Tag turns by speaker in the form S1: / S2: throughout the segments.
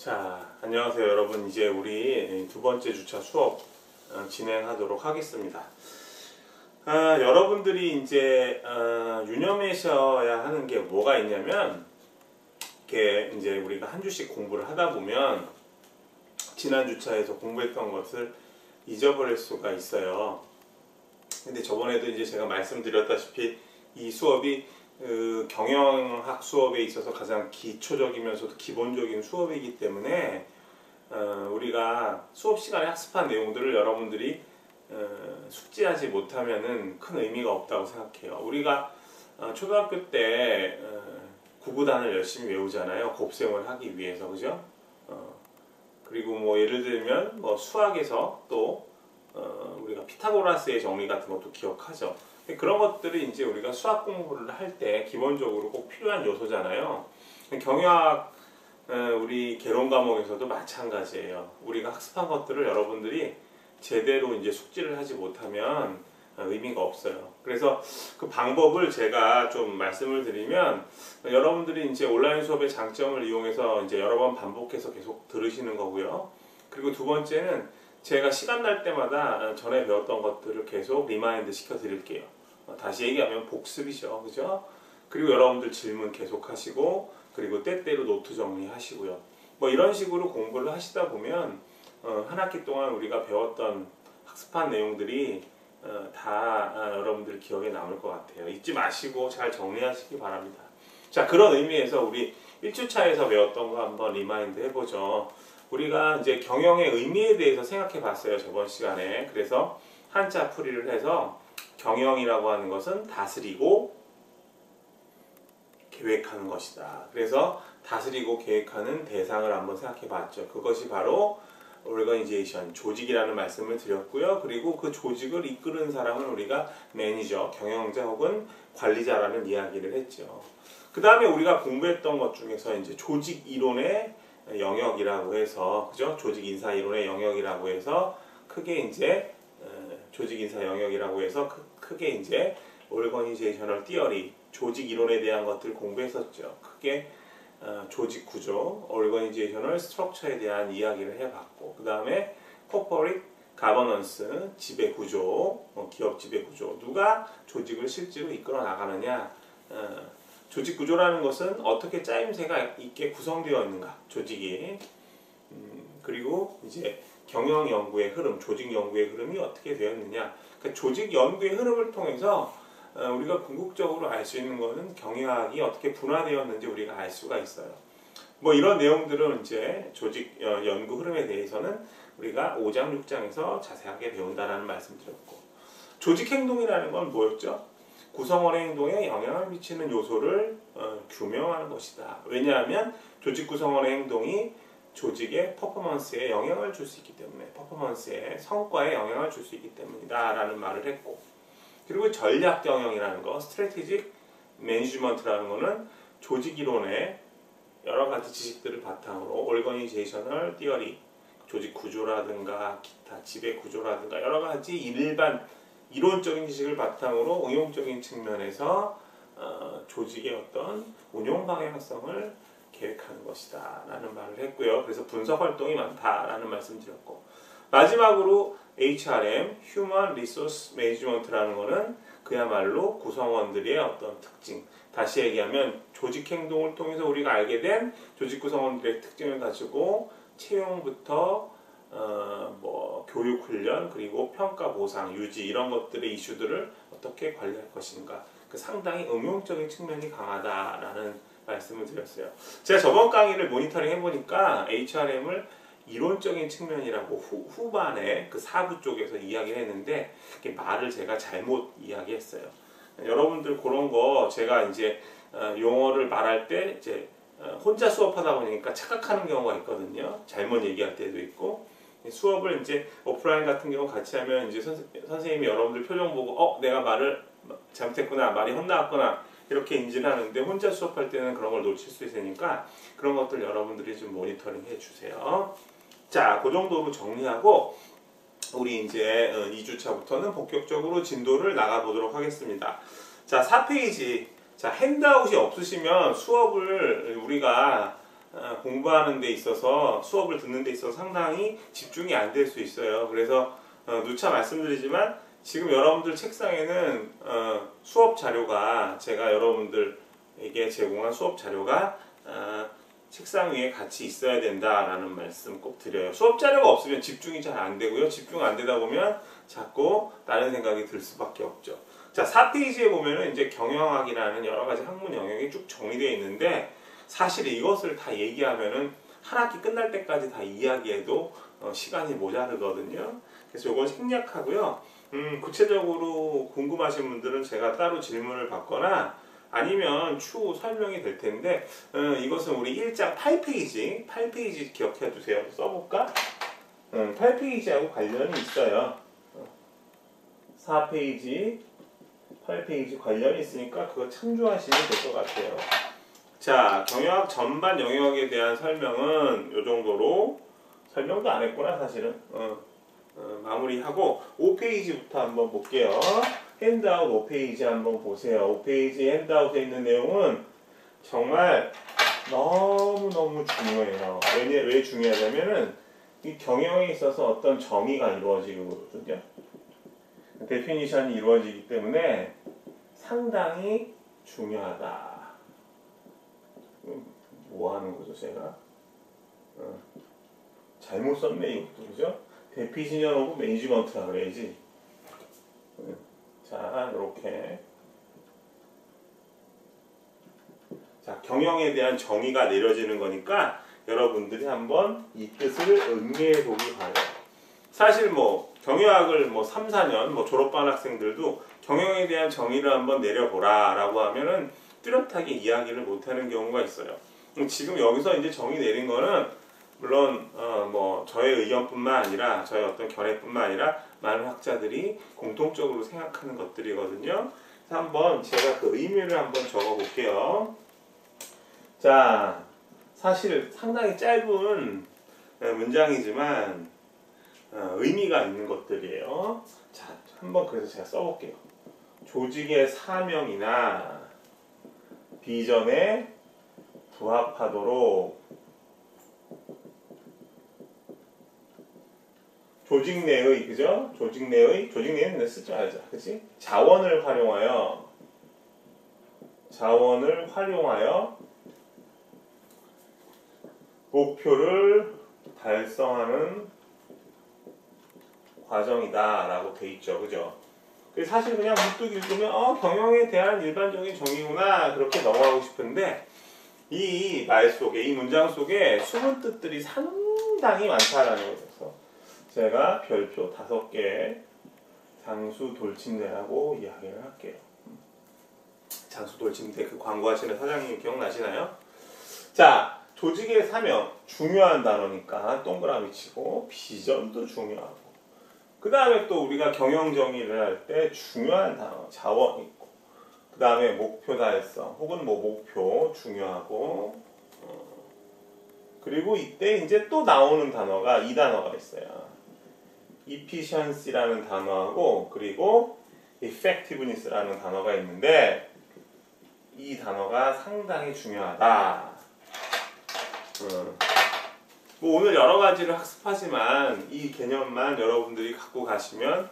S1: 자, 안녕하세요 여러분. 이제 우리 두 번째 주차 수업 진행하도록 하겠습니다. 여러분들이 이제 유념하셔야 하는 게 뭐가 있냐면, 이렇게 이제 우리가 한 주씩 공부를 하다 보면 지난 주차에서 공부했던 것을 잊어버릴 수가 있어요. 근데 저번에도 이제 제가 말씀드렸다시피 이 수업이 경영학 수업에 있어서 가장 기초적이면서도 기본적인 수업이기 때문에 우리가 수업 시간에 학습한 내용들을 여러분들이 숙지하지 못하면은 큰 의미가 없다고 생각해요. 우리가 초등학교 때 구구단을 열심히 외우잖아요. 곱셈을 하기 위해서, 그죠? 그리고 뭐 예를 들면 뭐 수학에서 또 우리가 피타고라스의 정리 같은 것도 기억하죠. 그런 것들이 이제 우리가 수학 공부를 할 때 기본적으로 꼭 필요한 요소잖아요. 경영학 우리 개론 과목에서도 마찬가지예요. 우리가 학습한 것들을 여러분들이 제대로 이제 숙지를 하지 못하면 의미가 없어요. 그래서 그 방법을 제가 좀 말씀을 드리면, 여러분들이 이제 온라인 수업의 장점을 이용해서 이제 여러 번 반복해서 계속 들으시는 거고요. 그리고 두 번째는 제가 시간 날 때마다 전에 배웠던 것들을 계속 리마인드 시켜 드릴게요. 다시 얘기하면 복습이죠, 그죠? 그리고 여러분들 질문 계속 하시고, 그리고 때때로 노트 정리하시고요. 뭐 이런 식으로 공부를 하시다 보면 한 학기 동안 우리가 배웠던 학습한 내용들이 다 여러분들 기억에 남을 것 같아요. 잊지 마시고 잘 정리하시기 바랍니다. 자, 그런 의미에서 우리 1주차에서 배웠던 거 한번 리마인드 해보죠. 우리가 이제 경영의 의미에 대해서 생각해 봤어요, 저번 시간에. 그래서 한자 풀이를 해서 경영이라고 하는 것은 다스리고 계획하는 것이다. 그래서 다스리고 계획하는 대상을 한번 생각해 봤죠. 그것이 바로 오르거니제이션, 조직이라는 말씀을 드렸고요. 그리고 그 조직을 이끄는 사람은 우리가 매니저, 경영자 혹은 관리자라는 이야기를 했죠. 그 다음에 우리가 공부했던 것 중에서 이제 조직 이론의 영역이라고 해서, 그죠? 조직 인사 이론의 영역이라고 해서 크게 이제 조직 인사 영역이라고 해서 크게 이제 오르거니제이셔널 티어리, 조직 이론에 대한 것들 공부했었죠. 크게 조직 구조, 오르거니제이셔널 스트럭처에 대한 이야기를 해봤고, 그 다음에 코퍼릿 가버넌스, 지배 구조, 기업 지배 구조, 누가 조직을 실제로 이끌어 나가느냐, 조직 구조라는 것은 어떻게 짜임새가 있게 구성되어 있는가, 조직이. 그리고 이제 경영 연구의 흐름, 조직 연구의 흐름이 어떻게 되었느냐. 그러니까 조직 연구의 흐름을 통해서 우리가 궁극적으로 알 수 있는 것은 경영학이 어떻게 분화되었는지 우리가 알 수가 있어요. 뭐 이런 내용들은 이제 조직 연구 흐름에 대해서는 우리가 5장, 6장에서 자세하게 배운다라는 말씀드렸고, 조직 행동이라는 건 뭐였죠? 구성원의 행동에 영향을 미치는 요소를 규명하는 것이다. 왜냐하면 조직 구성원의 행동이 조직의 퍼포먼스에 영향을 줄 수 있기 때문에, 퍼포먼스의 성과에 영향을 줄 수 있기 때문이다 라는 말을 했고, 그리고 전략 경영이라는 거, 스트래티직 매니지먼트라는 거는 조직 이론의 여러 가지 지식들을 바탕으로 오르거니제이셔널 티어리, 조직 구조라든가 기타 지배 구조라든가 여러 가지 일반 이론적인 지식을 바탕으로 응용적인 측면에서 조직의 어떤 운용 방향성을 계획하는 것이다 라는 말을 했고요. 그래서 분석 활동이 많다라는 말씀드렸고, 마지막으로 HRM, Human Resource Management라는 거는 그야말로 구성원들의 어떤 특징, 다시 얘기하면 조직 행동을 통해서 우리가 알게 된 조직 구성원들의 특징을 가지고 채용부터 뭐 교육 훈련, 그리고 평가 보상, 유지 이런 것들의 이슈들을 어떻게 관리할 것인가, 그 상당히 응용적인 측면이 강하다라는 말씀을 드렸어요. 제가 저번 강의를 모니터링 해보니까 HRM을 이론적인 측면이라고 후반에 그 4부 쪽에서 이야기를 했는데, 말을 제가 잘못 이야기했어요. 여러분들 그런 거 제가 이제 용어를 말할 때 이제 혼자 수업하다 보니까 착각하는 경우가 있거든요. 잘못 얘기할 때도 있고, 수업을 이제 오프라인 같은 경우 같이 하면 이제 선생님이 여러분들 표정 보고 내가 말을 잘못했구나, 말이 헛나왔구나 이렇게 인지를 하는데, 혼자 수업할 때는 그런 걸 놓칠 수 있으니까 그런 것들 여러분들이 좀 모니터링 해주세요. 자, 그 정도로 정리하고 우리 이제 2주차부터는 본격적으로 진도를 나가보도록 하겠습니다. 자, 4페이지. 자, 핸드아웃이 없으시면 수업을 우리가 공부하는 데 있어서 수업을 듣는 데 있어서 상당히 집중이 안 될 수 있어요. 그래서 누차 말씀드리지만 지금 여러분들 책상에는 수업 자료가 제가 여러분들에게 제공한 수업 자료가 책상 위에 같이 있어야 된다라는 말씀 꼭 드려요. 수업 자료가 없으면 집중이 잘 안 되고요. 집중 안 되다 보면 자꾸 다른 생각이 들 수밖에 없죠. 자, 4페이지에 보면은 이제 경영학이라는 여러 가지 학문 영역이 쭉 정리되어 있는데 사실 이것을 다 얘기하면은 한 학기 끝날 때까지 다 이야기해도 시간이 모자르거든요. 그래서 이건 생략하고요. 구체적으로 궁금하신 분들은 제가 따로 질문을 받거나 아니면 추후 설명이 될 텐데 이것은 우리 1장 8페이지 기억해 두세요. 써볼까? 8페이지하고 관련이 있어요. 4페이지, 8페이지 관련이 있으니까 그거 참조하시면 될 것 같아요. 자, 경영학 전반 영역에 대한 설명은 이 정도로 설명도 안 했구나 사실은. 마무리하고 5페이지부터 한번 볼게요. 핸드아웃 5페이지 한번 보세요. 5페이지 핸드아웃에 있는 내용은 정말 너무너무 중요해요. 왜 중요하냐면은 이 경영에 있어서 어떤 정의가 이루어지거든요. 데피니션이 이루어지기 때문에 상당히 중요하다. 뭐 하는 거죠, 제가? 잘못 썼네, 이것도, 그죠? 데피니션 오브 매니지먼트라 그래야지. 자, 이렇게. 자, 경영에 대한 정의가 내려지는 거니까 여러분들이 한번 이 뜻을 음미해 보기 바래요. 사실 뭐 경영학을 뭐 3, 4년 뭐 졸업반 학생들도 경영에 대한 정의를 한번 내려보라 라고 하면은 뚜렷하게 이야기를 못하는 경우가 있어요. 지금 여기서 이제 정의 내린 거는 물론 뭐 저의 의견뿐만 아니라 저의 어떤 견해뿐만 아니라 많은 학자들이 공통적으로 생각하는 것들이거든요. 그래서 한번 제가 그 의미를 한번 적어 볼게요. 자, 사실 상당히 짧은 문장이지만 의미가 있는 것들이에요. 자, 한번 그래서 제가 써볼게요. 조직의 사명이나 비전에 부합하도록 조직 내의, 그죠? 조직 내에는 쓰지 말자, 그치? 자원을 활용하여 목표를 달성하는 과정이다 라고 돼 있죠, 그죠? 사실 그냥 문득 읽으면 경영에 대한 일반적인 정의구나 그렇게 넘어가고 싶은데 이 말 속에, 이 문장 속에 숨은 뜻들이 상당히 많다라는 거죠. 제가 별표 5개 장수 돌침대라고 이야기를 할게요. 장수 돌침대 그 광고하시는 사장님 기억나시나요? 자, 조직의 사명 중요한 단어니까 동그라미 치고 비전도 중요하고 그 다음에 또 우리가 경영 정의를 할 때 중요한 단어 자원이 있고 그 다음에 목표 달성 혹은 뭐 목표 중요하고 그리고 이때 이제 또 나오는 단어가 이 단어가 있어요. efficiency라는 단어하고 그리고 effectiveness라는 단어가 있는데 이 단어가 상당히 중요하다. 뭐 오늘 여러 가지를 학습하지만 이 개념만 여러분들이 갖고 가시면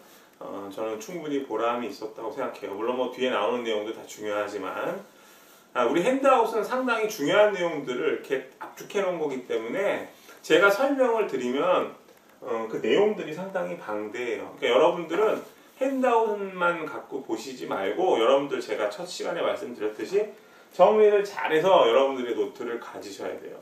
S1: 저는 충분히 보람이 있었다고 생각해요. 물론 뭐 뒤에 나오는 내용도 다 중요하지만 우리 핸드아웃은 상당히 중요한 내용들을 이렇게 압축해 놓은 거기 때문에 제가 설명을 드리면 그 내용들이 상당히 방대해요. 그러니까 여러분들은 핸드아웃만 갖고 보시지 말고 여러분들 제가 첫 시간에 말씀드렸듯이 정리를 잘해서 여러분들의 노트를 가지셔야 돼요.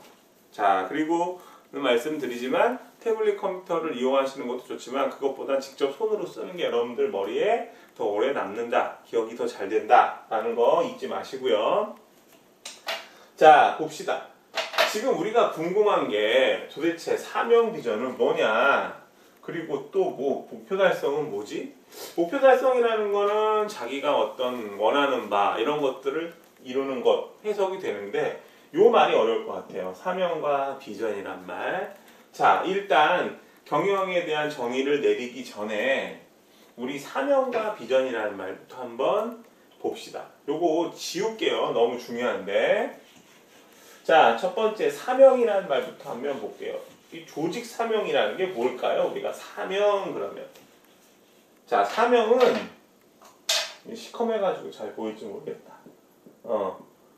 S1: 자, 그리고 말씀드리지만 태블릿 컴퓨터를 이용하시는 것도 좋지만 그것보다 직접 손으로 쓰는 게 여러분들 머리에 더 오래 남는다, 기억이 더 잘 된다 라는 거 잊지 마시고요. 자, 봅시다. 지금 우리가 궁금한 게 도대체 사명 비전은 뭐냐, 그리고 또 뭐 목표 달성은 뭐지? 목표 달성이라는 거는 자기가 어떤 원하는 바 이런 것들을 이루는 것 해석이 되는데 요 말이 어려울 것 같아요. 사명과 비전이란 말. 자, 일단 경영에 대한 정의를 내리기 전에 우리 사명과 비전이라는 말부터 한번 봅시다. 요거 지울게요. 너무 중요한데. 자, 첫 번째 사명이라는 말부터 한번 볼게요. 이 조직 사명이라는 게 뭘까요? 우리가 사명 그러면. 자, 사명은 시커매가지고 잘 보일지 모르겠다.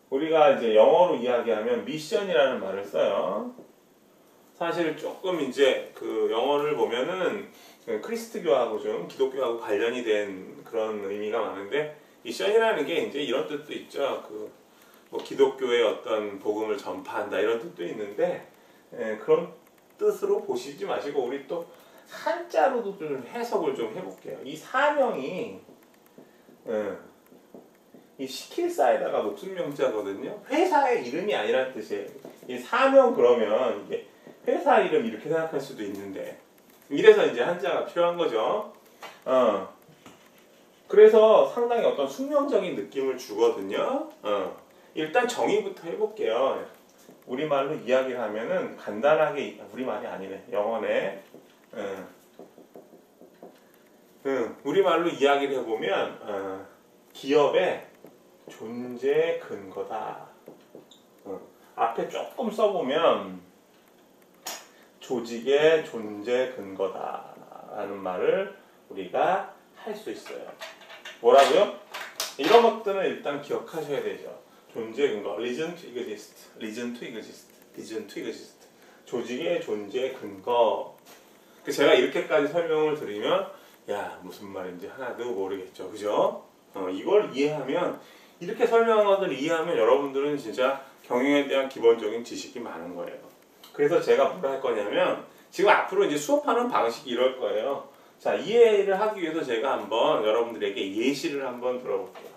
S1: 우리가 이제 영어로 이야기하면 미션이라는 말을 써요. 사실 조금 이제 그 영어를 보면은 크리스트교하고 좀 기독교하고 관련이 된 그런 의미가 많은데 미션이라는 게 이제 이런 뜻도 있죠. 그 뭐 기독교의 어떤 복음을 전파한다 이런 뜻도 있는데 그런 뜻으로 보시지 마시고 우리 또 한자로도 좀 해석을 좀 해볼게요. 이 사명이 이 시킬사에다가 목숨 명자거든요. 회사의 이름이 아니라는 뜻이에요. 이 사명 그러면 이게 회사 이름 이렇게 생각할 수도 있는데 이래서 이제 한자가 필요한 거죠. 그래서 상당히 어떤 숙명적인 느낌을 주거든요. 일단 정의부터 해볼게요. 우리말로 이야기를 하면은 간단하게 우리말이 아니네. 영어네. 우리말로 이야기를 해보면 기업의 존재 근거다. 앞에 조금 써보면 조직의 존재 근거다라는 말을 우리가 할 수 있어요. 뭐라고요? 이런 것들은 일단 기억하셔야 되죠. 존재 근거, reason to exist, reason to exist, reason to exist. 조직의 존재 근거. 제가 이렇게까지 설명을 드리면 야 무슨 말인지 하나도 모르겠죠, 그죠? 이걸 이해하면 이렇게 설명한 것을 이해하면 여러분들은 진짜 경영에 대한 기본적인 지식이 많은 거예요. 그래서 제가 뭘 할 거냐면 지금 앞으로 이제 수업하는 방식이 이럴 거예요. 자, 이해를 하기 위해서 제가 한번 여러분들에게 예시를 한번 들어볼게요.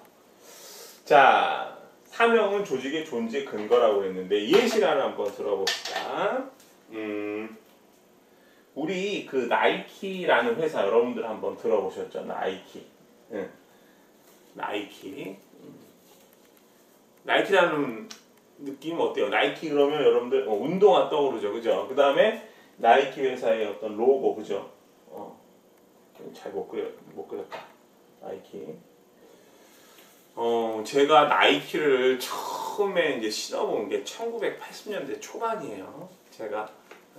S1: 자, 사명은 조직의 존재 근거라고 했는데 예시를 하나 한번 들어봅시다. 우리 그 나이키라는 회사 여러분들 한번 들어보셨죠? 나이키. 나이키. 나이키라는 느낌 어때요? 나이키 그러면 여러분들 운동화 떠오르죠, 그죠? 그 다음에 나이키 회사의 어떤 로고, 그죠? 잘 못 그렸다. 나이키. 제가 나이키를 처음에 이제 신어본 게 1980년대 초반이에요. 제가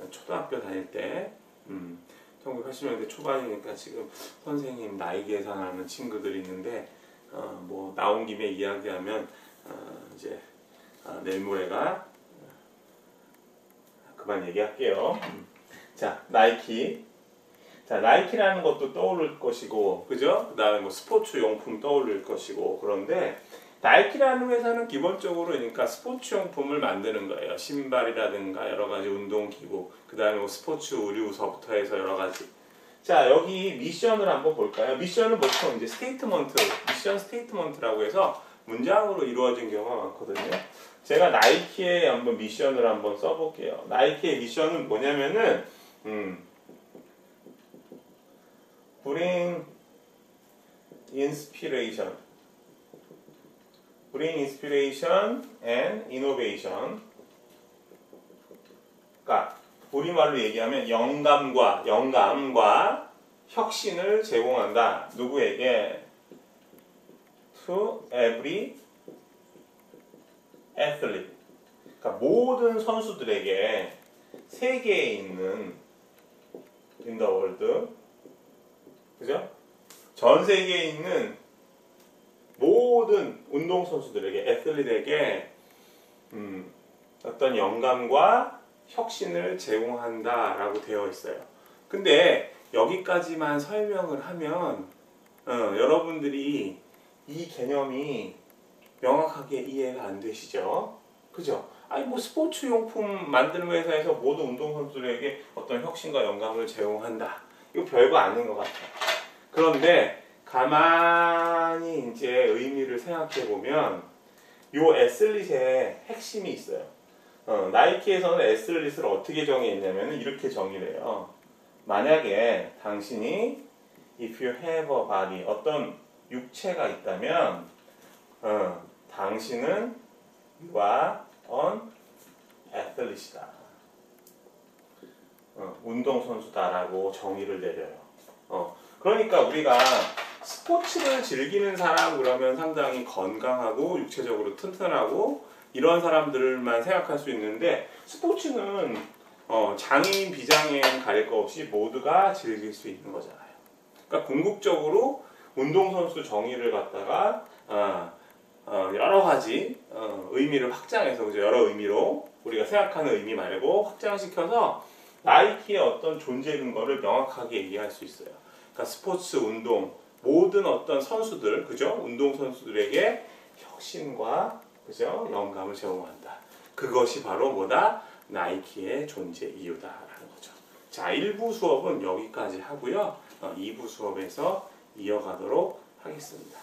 S1: 초등학교 다닐 때, 1980년대 초반이니까 지금 선생님 나이 계산하는 친구들이 있는데, 뭐 나온 김에 이야기하면 이제 내일 모레가 그만 얘기할게요. 자, 나이키. 자, 나이키라는 것도 떠오를 것이고, 그죠? 그 다음에 뭐 스포츠 용품 떠오를 것이고, 그런데, 나이키라는 회사는 기본적으로 그러니까 스포츠 용품을 만드는 거예요. 신발이라든가 여러 가지 운동기구, 그 다음에 뭐 스포츠 의류서부터 해서 여러 가지. 자, 여기 미션을 한번 볼까요? 미션은 보통 이제 스테이트먼트, 미션 스테이트먼트라고 해서 문장으로 이루어진 경우가 많거든요. 제가 나이키의 한번 미션을 한번 써볼게요. 나이키의 미션은 뭐냐면은, Bring inspiration and innovation. 그러니까 우리말로 얘기하면 영감과 혁신을 제공한다. 누구에게? To every athlete. 그러니까 모든 선수들에게 세계에 있는 in the world, 그죠? 전 세계에 있는 모든 운동선수들에게, 애슬릿에게 어떤 영감과 혁신을 제공한다라고 되어 있어요. 근데 여기까지만 설명을 하면 여러분들이 이 개념이 명확하게 이해가 안 되시죠? 그죠? 아니 뭐 스포츠 용품 만드는 회사에서 모든 운동선수들에게 어떤 혁신과 영감을 제공한다. 이거 별거 아닌 것 같아요. 그런데 가만히 이제 의미를 생각해 보면 요 애슬릿의 핵심이 있어요. 나이키에서는 애슬릿을 어떻게 정의했냐면 이렇게 정의를 해요. 만약에 당신이 if you have a body, 어떤 육체가 있다면 당신은 you are an athlete이다. 운동선수다라고 정의를 내려요. 그러니까 우리가 스포츠를 즐기는 사람 그러면 상당히 건강하고 육체적으로 튼튼하고 이런 사람들만 생각할 수 있는데 스포츠는 장애인, 비장애인 가릴 거 없이 모두가 즐길 수 있는 거잖아요. 그러니까 궁극적으로 운동선수 정의를 갖다가 여러 가지 의미를 확장해서 그죠? 여러 의미로 우리가 생각하는 의미 말고 확장시켜서 나이키의 어떤 존재 근거를 명확하게 얘기할 수 있어요. 그러니까 스포츠, 운동 모든 어떤 선수들, 그죠? 운동 선수들에게 혁신과 그죠? 영감을 제공한다. 그것이 바로 뭐다? 나이키의 존재 이유다라는 거죠. 자, 1부 수업은 여기까지 하고요. 2부 수업에서 이어가도록 하겠습니다.